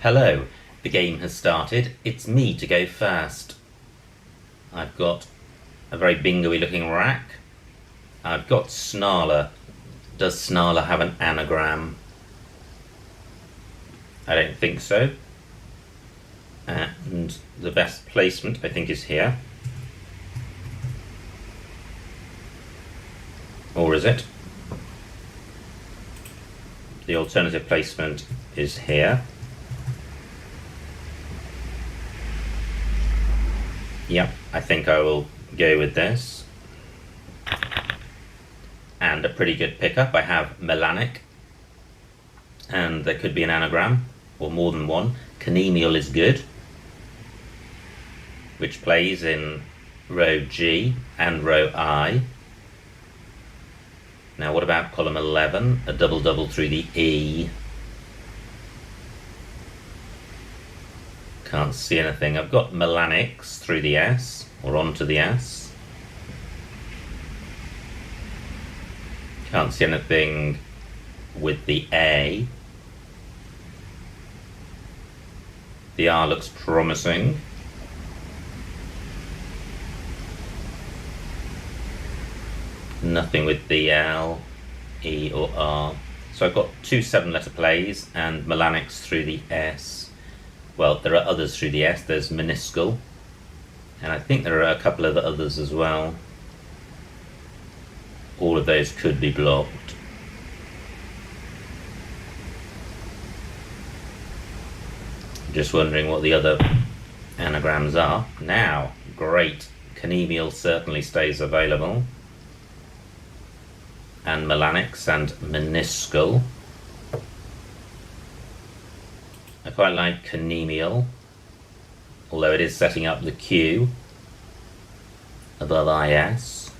Hello, the game has started. It's me to go first. I've got a very bingo-y looking rack. I've got Snarler. Does Snarler have an anagram? I don't think so. And the best placement, I think, is here. Or is it? The alternative placement is here. Yep, I think I will go with this. And a pretty good pickup. I have melanic. And there could be an anagram, or more than one. Canemial is good, which plays in row G and row I. Now what about column 11? A double-double through the E. Can't see anything. I've got melanics through the S, or onto the S. Can't see anything with the A. The R looks promising. Nothing with the L, E or R. So I've got two 7-letter plays and melanics through the S. Well, there are others through the S. There's meniscal. And I think there are a couple of others as well. All of those could be blocked. Just wondering what the other anagrams are. Now, great. Canemial certainly stays available. And melanics and meniscal. I quite like canemial, although it is setting up the Q above IS.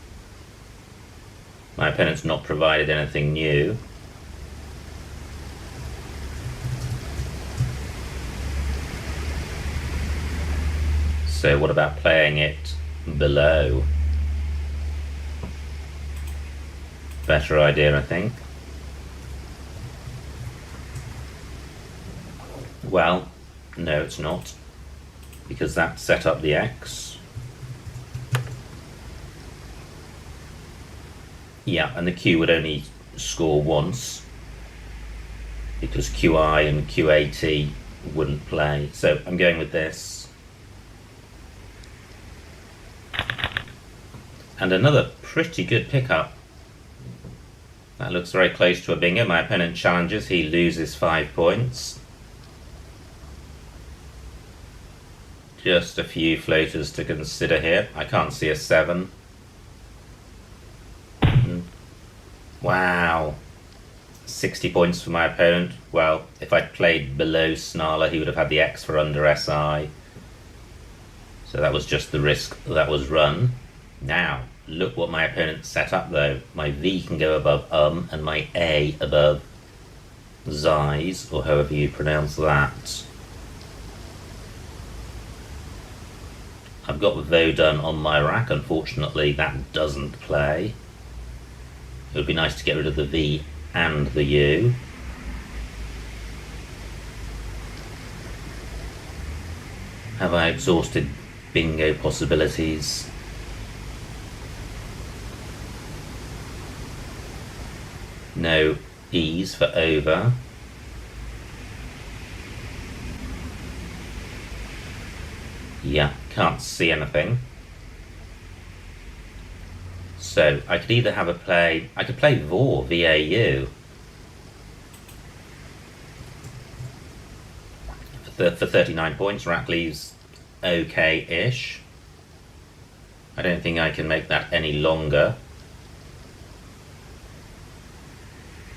My opponent's not provided anything new. So what about playing it below? Better idea, I think. Well, no, it's not, because that set up the X. Yeah, and the Q would only score once, because QI and QAT wouldn't play. So I'm going with this. And another pretty good pickup. That looks very close to a bingo. My opponent challenges, he loses 5 points. Just a few floaters to consider here. I can't see a 7. Wow. 60 points for my opponent. Well, if I'd played below Snarler, he would have had the X for under SI. So that was just the risk that was run. Now, look what my opponent set up though. My V can go above and my A above Zis, or however you pronounce that. I've got Vodun on my rack. Unfortunately, that doesn't play. It would be nice to get rid of the V and the U. Have I exhausted bingo possibilities? No E's for over. Yeah, can't see anything. So I could either have a play, I could play VAU, V-A-U. For 39 points, rack leaves okay-ish. I don't think I can make that any longer.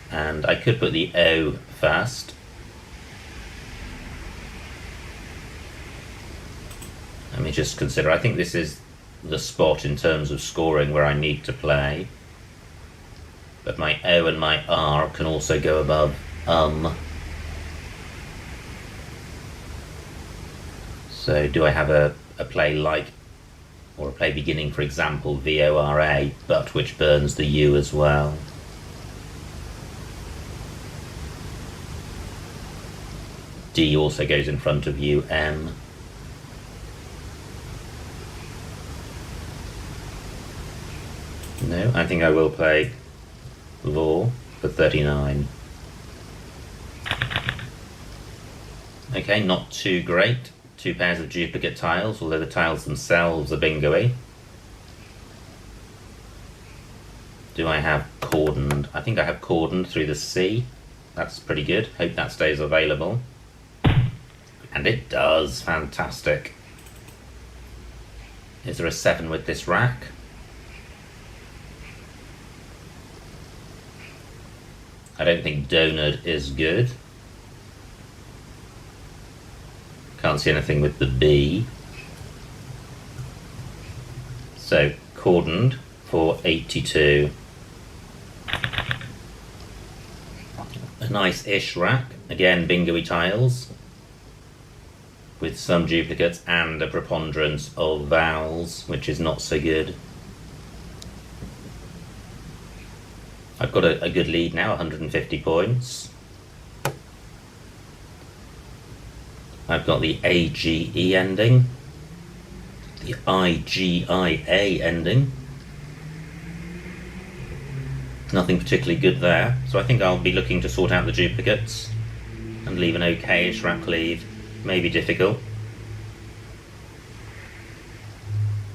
And I could put the O first. Let me just consider. I think this is the spot in terms of scoring where I need to play. But my O and my R can also go above So do I have a play like, or a play beginning, for example, VORA, but which burns the U as well? D also goes in front of you, M. No, I think I will play Law for 39. Okay, not too great. 2 pairs of duplicate tiles, although the tiles themselves are bingo-y. Do I have cordoned? I think I have cordoned through the C. That's pretty good. Hope that stays available. And it does. Fantastic. Is there a 7 with this rack? I don't think donut is good. Can't see anything with the B. So, cordoned for 82. A nice-ish rack. Again, bingo-y tiles. With some duplicates and a preponderance of vowels, which is not so good. I've got a good lead now, 150 points. I've got the AGE ending, the IGIA ending. Nothing particularly good there, so I think I'll be looking to sort out the duplicates and leave an okayish rack lead. Maybe difficult.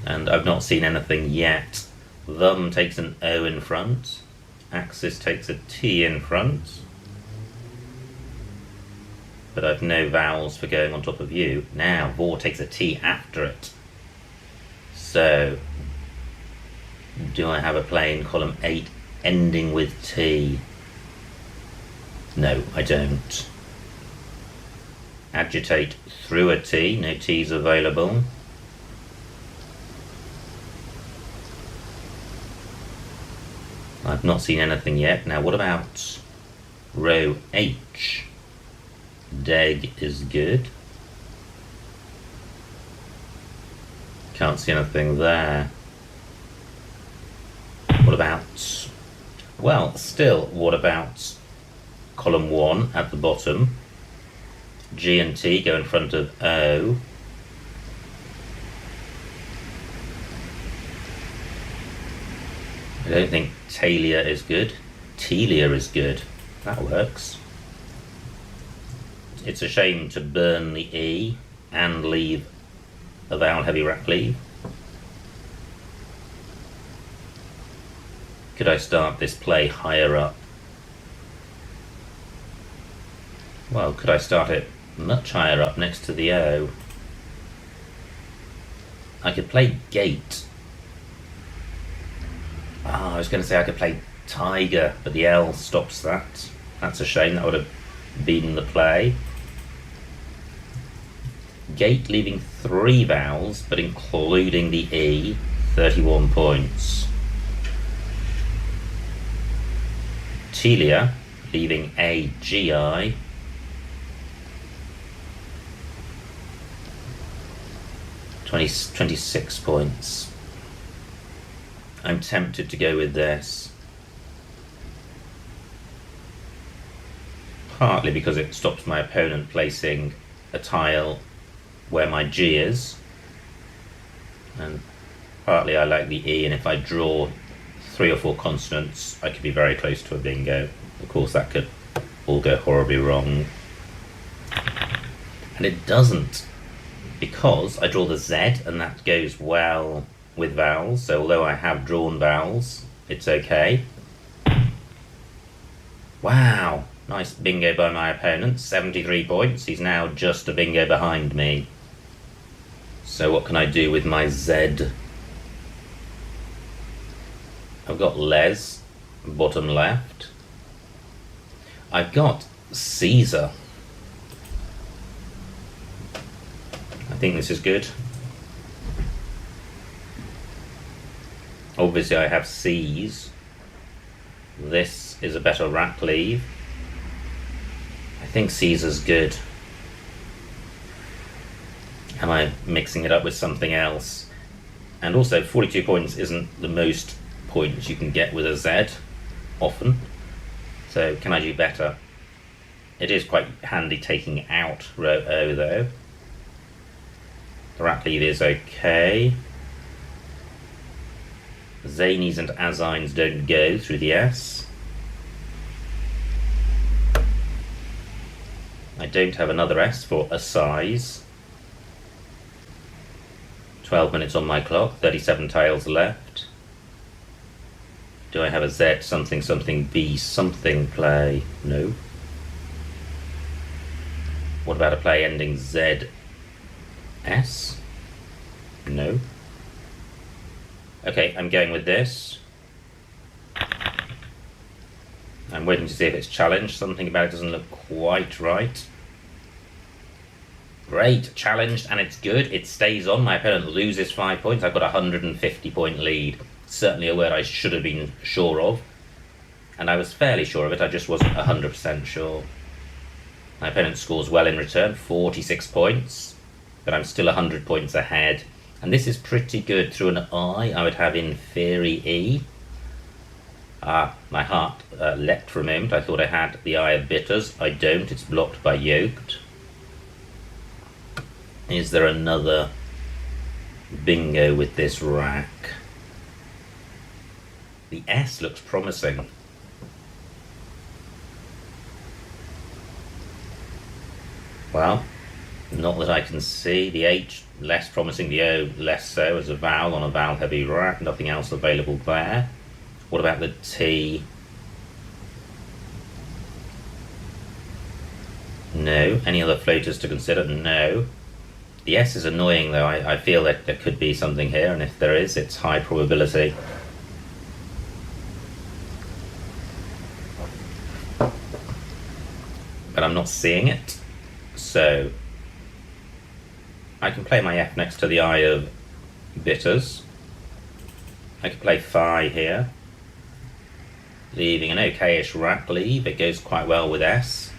And I've not seen anything yet. Thumb takes an O in front. Axis takes a T in front. But I've no vowels for going on top of you. Now, Vor takes a T after it. So, do I have a play in column 8 ending with T? No, I don't. Agitate through a T, no T's available. I've not seen anything yet. Now what about row H? Deg is good. Can't see anything there. What about, well, still, what about column 1 at the bottom? G and T go in front of O. I don't think Talia is good. Telia is good. That works. It's a shame to burn the E and leave a vowel heavy rack leave. Could I start this play higher up? Well, could I start it much higher up next to the O? I could play Gate. I was going to say I could play Tiger, but the L stops that. That's a shame. That would have been the play. Gate leaving 3 vowels, but including the E, 31 points. Telia leaving AGI, 26 points. I'm tempted to go with this. Partly because it stops my opponent placing a tile where my G is. And partly I like the E, and if I draw 3 or 4 consonants, I could be very close to a bingo. Of course, that could all go horribly wrong. And it doesn't, because I draw the Z, and that goes well with vowels, so although I have drawn vowels, it's okay. Wow, nice bingo by my opponent, 73 points. He's now just a bingo behind me. So what can I do with my Z? I've got Les, bottom left. I've got Caesar. I think this is good. Obviously I have C's. This is a better rack leave. I think Caesar's good. Am I mixing it up with something else? And also 42 points isn't the most points you can get with a Z often. So can I do better? It is quite handy taking out row O though. The rat leave is okay. Zanies and Azines don't go through the S. I don't have another S for a size. 12 minutes on my clock, 37 tiles left. Do I have a Z something something B something play? No. What about a play ending Z S? No. Okay, I'm going with this. I'm waiting to see if it's challenged. Something about it doesn't look quite right. Great, challenged, and it's good. It stays on. My opponent loses 5 points. I've got a 150-point lead. Certainly a word I should have been sure of. And I was fairly sure of it, I just wasn't 100% sure. My opponent scores well in return, 46 points. But I'm still 100 points ahead. And this is pretty good. Through an I would have in theory E. My heart leapt for a moment. I thought I had the Eye of Bitters. I don't. It's blocked by Yoked. Is there another bingo with this rack? The S looks promising. Well, not that I can see. The H less promising, the O less so, as a vowel on a vowel heavy rack. Nothing else available there. What about the T? No. Any other floaters to consider? No. The S is annoying though. I feel that there could be something here, and if there is, it's high probability. But I'm not seeing it. So I can play my F next to the Eye of Bitters. I can play Phi here, leaving an okayish rack leave. It goes quite well with S.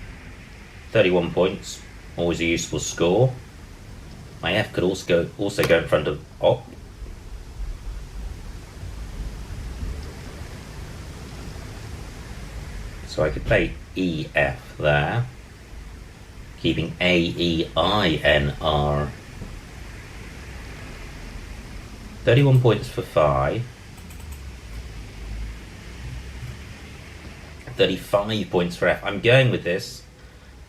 31 points, always a useful score. My F could also go in front of Op. So I could play EF there, keeping AEINR. 31 points for Phi. 35 points for F. I'm going with this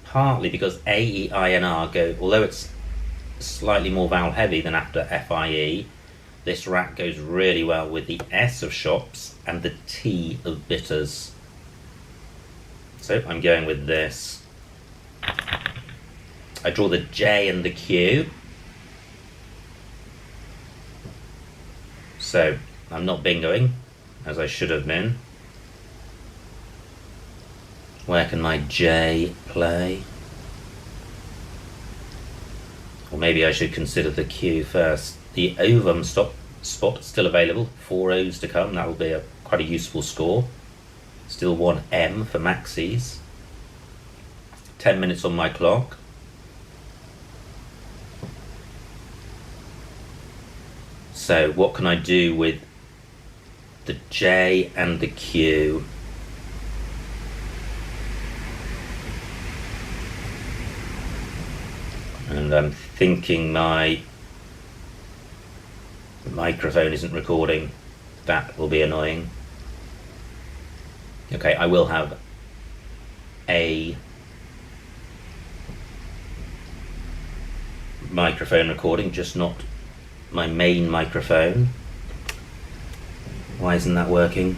partly because AEINR go, although it's slightly more vowel heavy than after FIE, this rack goes really well with the S of shops and the T of bitters. So I'm going with this. I draw the J and the Q. So I'm not bingoing, as I should have been. Where can my J play? Or maybe I should consider the Q first. The ovum spot still available. 4 O's to come. That will be quite a useful score. Still 1 M for maxis. 10 minutes on my clock. So what can I do with the J and the Q? And I'm thinking my microphone isn't recording. That will be annoying. Okay, I will have a microphone recording, just not my main microphone. Why isn't that working?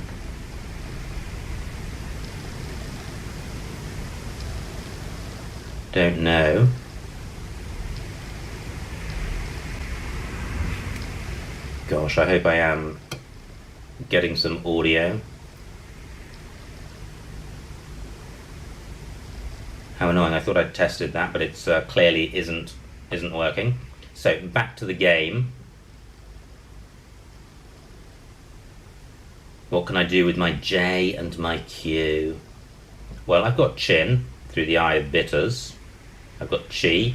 Don't know. Gosh, I hope I am getting some audio. How annoying. I thought I'd tested that, but it's clearly isn't working. So back to the game. What can I do with my J and my Q? Well, I've got Chin through the Eye of Bitters. I've got Chi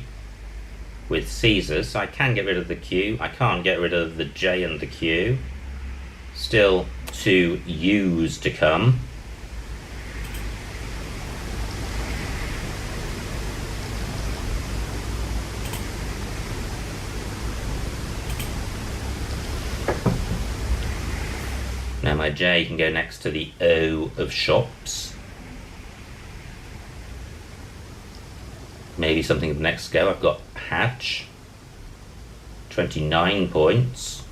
with Caesars, so I can get rid of the Q. I can't get rid of the J and the Q. Still 2 U's to come. my J can go next to the O of shops. Maybe something the next go. I've got hatch. 29 points.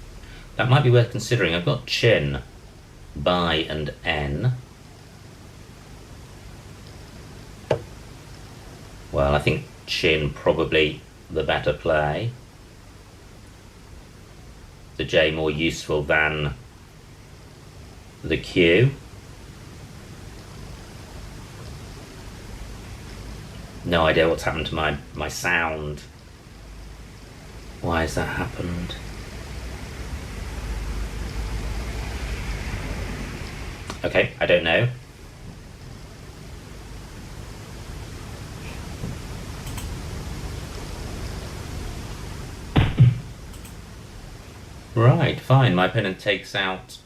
That might be worth considering. I've got chin, buy and N. Well, I think chin probably the better play. The J more useful than the Q. No idea what's happened to my sound. Why has that happened? Okay, I don't know. Right, fine. My opponent takes out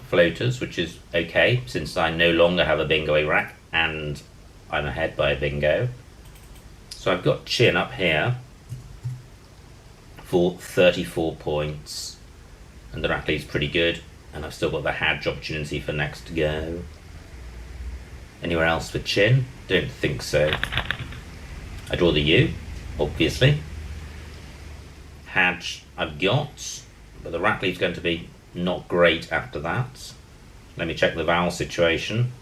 floaters, which is okay, since I no longer have a bingo rack and I'm ahead by a bingo. So I've got chin up here for 34 points, and the rack leaves pretty good, and I've still got the hadge opportunity for next go. Anywhere else for chin? Don't think so. I draw the U, obviously. Hadge I've got, but the rack leave's going to be not great after that. Let me check the vowel situation.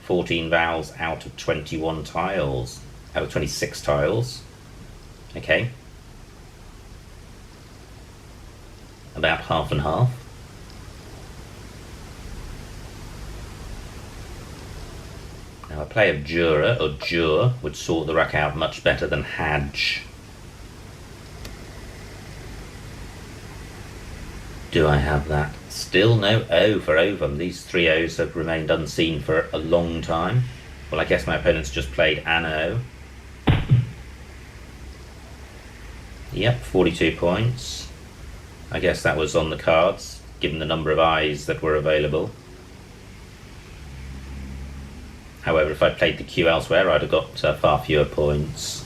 14 vowels out of 21 tiles, out of 26 tiles. Okay. About half and half. Now a play of jura or jur would sort the rack out much better than hadge. Do I have that? Still no O for ovum. These three O's have remained unseen for a long time. Well, I guess my opponent's just played an O. Yep, 42 points. I guess that was on the cards, given the number of eyes that were available. However, if I played the Q elsewhere, I'd have got far fewer points.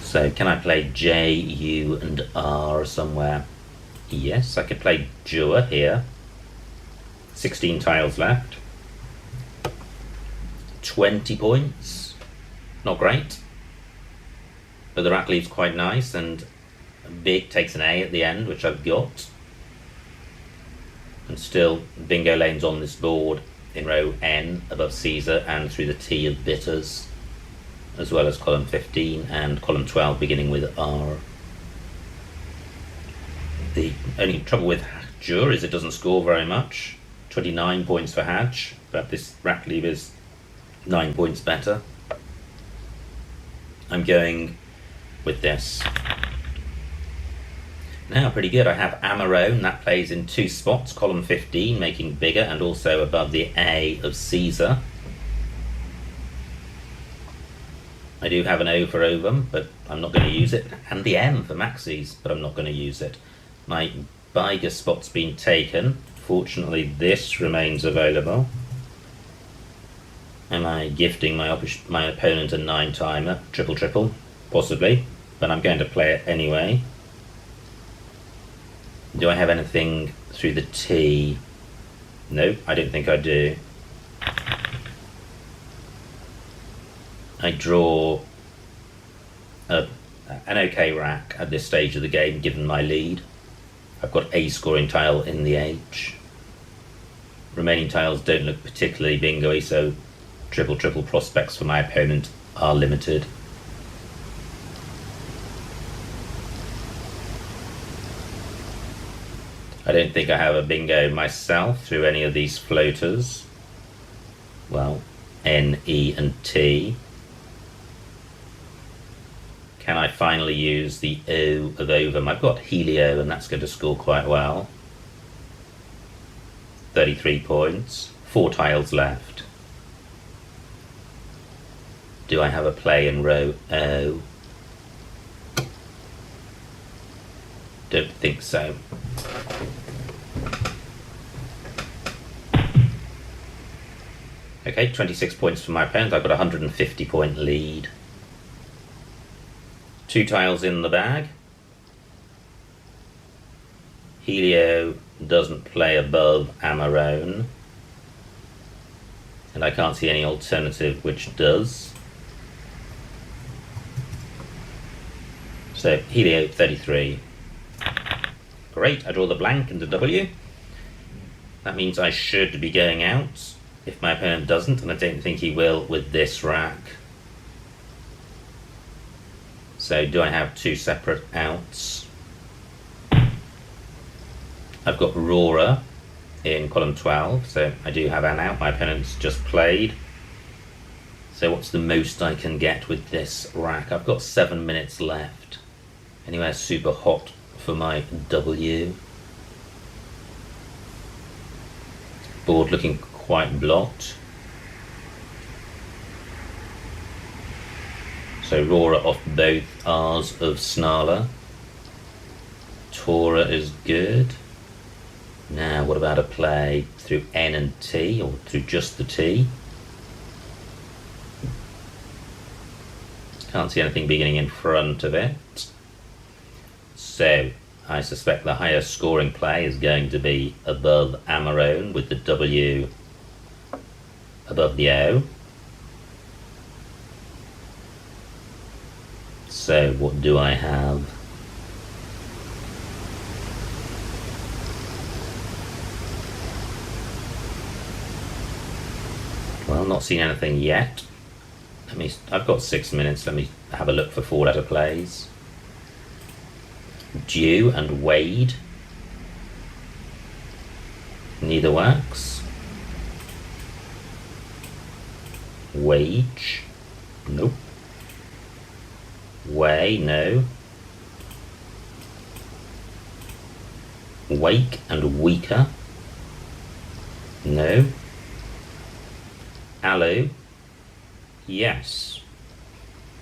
So can I play J, U and R somewhere? Yes, I could play Jura here. 16 tiles left. 20 points. Not great. But the rack leaves quite nice, and big takes an A at the end, which I've got. And still bingo lanes on this board in row N above Caesar and through the T of bitters, as well as column 15 and column 12 beginning with R. The only trouble with Jur is it doesn't score very much. 29 points for Hadge, but this rack leave is 9 points better. I'm going with this. Now pretty good. I have Amarone, that plays in 2 spots, column 15, making bigger and also above the A of Caesar. I do have an O for ovum, but I'm not going to use it, and the M for maxis, but I'm not going to use it. My Biger spot's been taken. Fortunately, this remains available. Am I gifting my opponent a 9-timer? Triple triple? Possibly, but I'm going to play it anyway. Do I have anything through the T? No, I don't think I do. I draw an okay rack at this stage of the game, given my lead. I've got a scoring tile in the H. Remaining tiles don't look particularly bingo-y, so triple prospects for my opponent are limited. I don't think I have a bingo myself through any of these floaters. Well, N, E and T. Can I finally use the O of ovum? I've got Helio, and that's going to score quite well. 33 points, 4 tiles left. Do I have a play in row O? Don't think so. Okay, 26 points for my opponent. I've got a 150 point lead. 2 tiles in the bag. Helio doesn't play above Amarone, and I can't see any alternative which does. So Helio 33. Great, I draw the blank into W. That means I should be going out if my opponent doesn't, and I don't think he will with this rack. So do I have 2 separate outs? I've got Aurora in column 12, so I do have an out. My opponent's just played. So what's the most I can get with this rack? I've got 7 minutes left. Anywhere super hot for my W. Board looking quite blocked. So Aurora off both R's of Snarler. Tora is good. Now what about a play through N and T, or through just the T? Can't see anything beginning in front of it. So I suspect the higher scoring play is going to be above Amarone with the W above the O. So what do I have? Well, not seen anything yet. I've got 6 minutes. Let me have a look for 4-letter plays. Dew and Wade. Neither works. Wage. Nope. Way, no. Wake and Weaker. No. Aloe. Yes.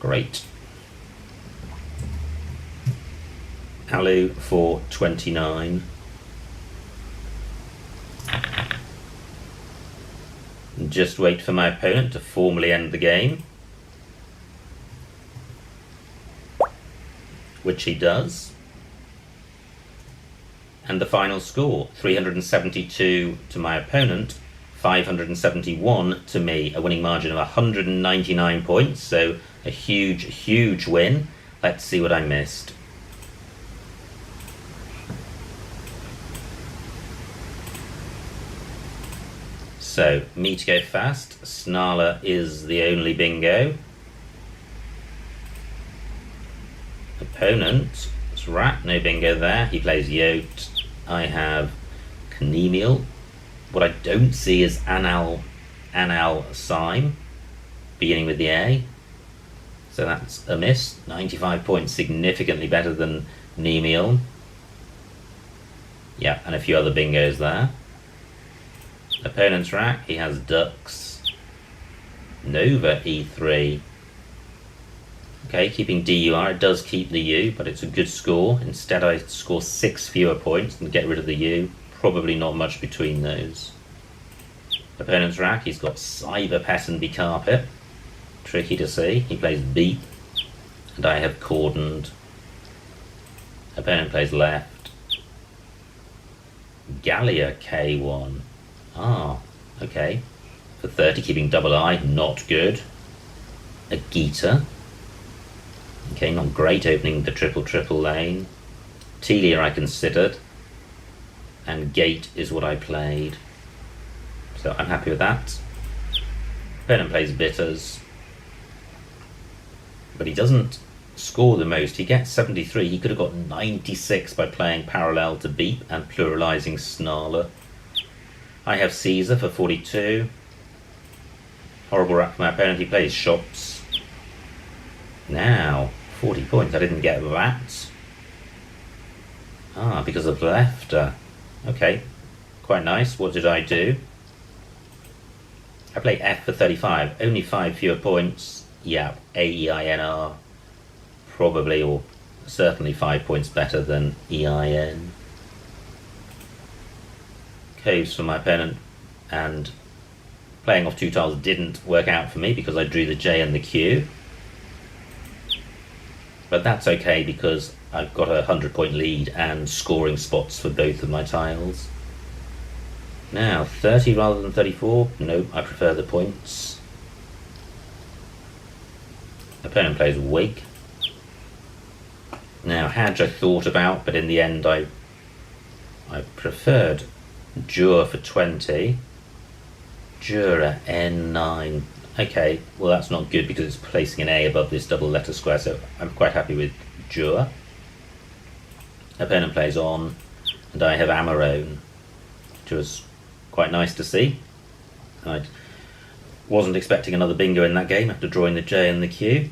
Great. Aloe for 29. Just wait for my opponent to formally end the game, which he does. And the final score, 372 to my opponent, 571 to me, a winning margin of 199 points, so a huge, huge win. Let's see what I missed. So, me to go fast, Snarler is the only bingo. Opponent, it's Rat, no bingo there, he plays Yote. I have Knemil. What I don't see is Anal Sime, beginning with the A. So that's a miss. 95 points, significantly better than Nemiel. Yeah, and a few other bingos there. Opponent's rack, he has Ducks. Nova E3. Okay, keeping DUR, it does keep the U, but it's a good score. Instead I score 6 fewer points and get rid of the U. Probably not much between those. Opponent's rack, he's got Cyber Pet and Bicarpet. Tricky to see. He plays Beep, and I have Cordoned. Opponent plays left. Gallia K1. Ah, okay. For 30, keeping double I, not good. A Gita. Okay, not great opening the triple lane. Telia I considered. And Gate is what I played. So I'm happy with that. Opponent plays Bitters. But he doesn't score the most. He gets 73. He could have got 96 by playing parallel to Beep and pluralizing Snarler. I have Caesar for 42. Horrible rack for my opponent. He plays Shops. Now, 40 points. I didn't get that. Ah, because of left. Okay, quite nice. What did I do? I play F for 35. Only 5 fewer points. Yeah, AEINR. Probably, or certainly 5 points better than EIN. Caves for my opponent, and playing off 2 tiles didn't work out for me because I drew the J and the Q. But that's okay because I've got a 100-point lead and scoring spots for both of my tiles. Now, 30 rather than 34. No, I prefer the points. Opponent plays Wake. Now, Hadge I thought about, but in the end I preferred Jura for 20. Jura, N9. Okay, well that's not good because it's placing an A above this double letter square, so I'm quite happy with Jura. Opponent plays on, and I have Amarone, which was quite nice to see. I wasn't expecting another bingo in that game after drawing the J and the Q.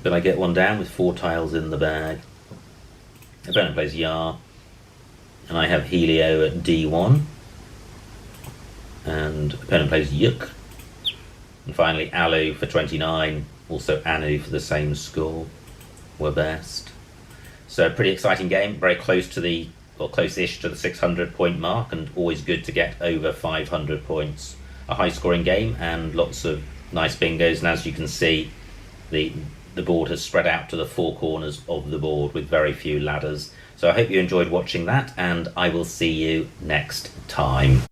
But I get one down with 4 tiles in the bag. Opponent plays Yar, and I have Helio at D1. And opponent plays Yuk. And finally Alu for 29, also Anu for the same score. Were best. So a pretty exciting game, very close to the, or close-ish to the 600 point mark, and always good to get over 500 points. A high scoring game and lots of nice bingos, and as you can see, the board has spread out to the 4 corners of the board with very few ladders. So I hope you enjoyed watching that, and I will see you next time.